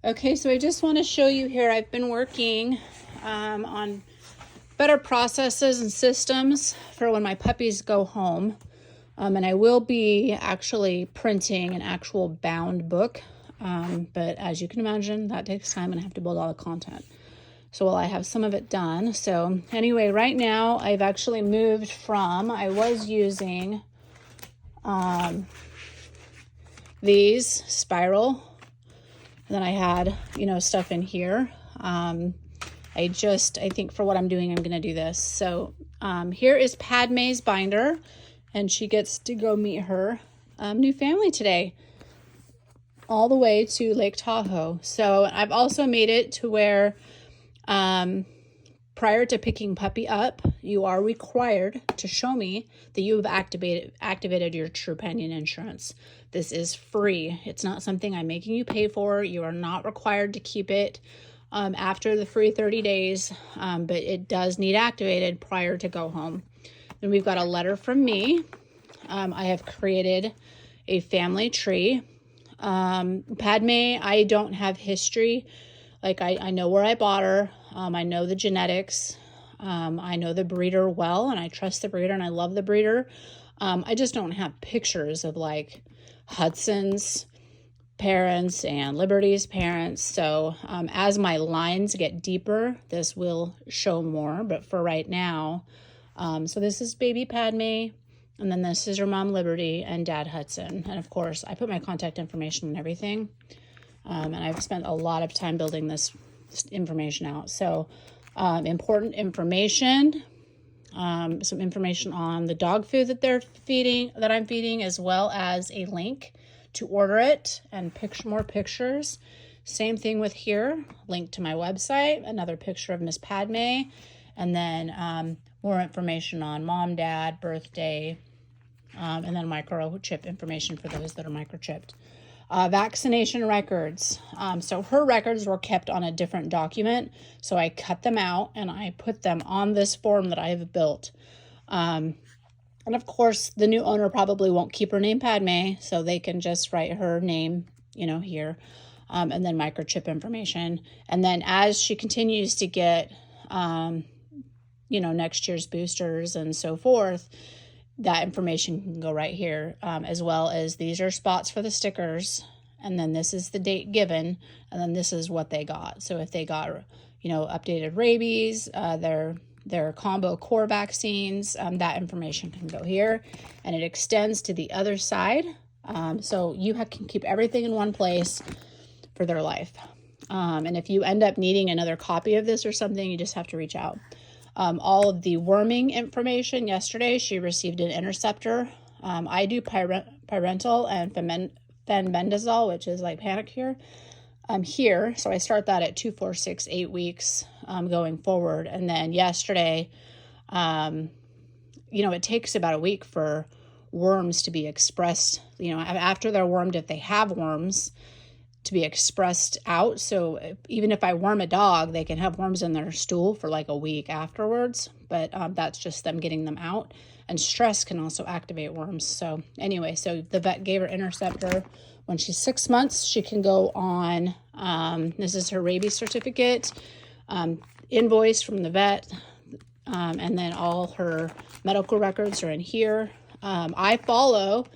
Okay, so I just want to show you here, I've been working on better processes and systems for when my puppies go home. And I will be actually printing an actual bound book. But as you can imagine, that takes time and I have to build all the content. So I have some of it done. So anyway, right now I've actually moved from, I was using these spiral. And then I had, stuff in here. I think for what I'm doing, I'm going to do this. So here is Padme's binder, and she gets to go meet her new family today, all the way to Lake Tahoe. So I've also made it to where prior to picking puppy up, you are required to show me that you have activated your Trupanion insurance. This is free. It's not something I'm making you pay for. You are not required to keep it after the free 30 days, but it does need activated prior to go home. Then we've got a letter from me. I have created a family tree. Padme, I don't have history. Like I know where I bought her. I know the genetics. I know the breeder well, and I trust the breeder, and I love the breeder. I just don't have pictures of like Hudson's parents and Liberty's parents. So as my lines get deeper, this will show more. But for right now, so this is baby Padme, and then this is her mom Liberty and dad Hudson. And of course, I put my contact information and everything. And I've spent a lot of time building this information out. So important information, some information on the dog food that I'm feeding, as well as a link to order it and more pictures. Same thing with here, link to my website, another picture of Miss Padme, and then more information on mom, dad, birthday, and then microchip information for those that are microchipped. Vaccination records. So her records were kept on a different document. So I cut them out and I put them on this form that I have built. And of course, the new owner probably won't keep her name Padme, so they can just write her name, here, and then microchip information. And then as she continues to get, next year's boosters and so forth, that information can go right here, as well as these are spots for the stickers, and then this is the date given, and then this is what they got. So if they got, updated rabies, their combo core vaccines, that information can go here, and it extends to the other side. So you can keep everything in one place for their life. And if you end up needing another copy of this or something, you just have to reach out. All of the worming information. Yesterday, she received an interceptor. I do parental and fenbendazole, which is like panic cure. Here, so I start that at 2, 4, 6, 8 weeks going forward. And then yesterday, it takes about a week for worms to be expressed. After they're wormed, if they have worms, to be expressed out. So even if I worm a dog, they can have worms in their stool for like a week afterwards, but that's just them getting them out. And stress can also activate worms. So anyway, so the vet gave her interceptor. When she's 6 months, she can go on, this is her rabies certificate, invoice from the vet, and then all her medical records are in here. I follow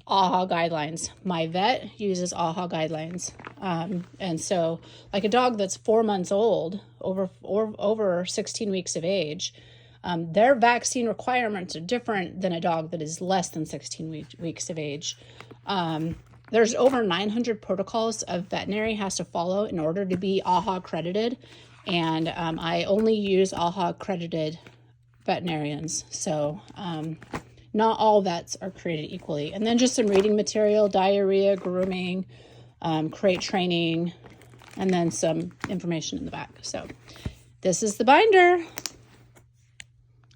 AHA guidelines. My vet uses AHA guidelines. And so like a dog that's 4 months old, over 16 weeks of age, their vaccine requirements are different than a dog that is less than 16 weeks of age. There's over 900 protocols a veterinary has to follow in order to be AHA accredited. And I only use AHA accredited veterinarians. So not all vets are created equally. And then just some reading material, diarrhea, grooming, crate training, and then some information in the back. So this is the binder.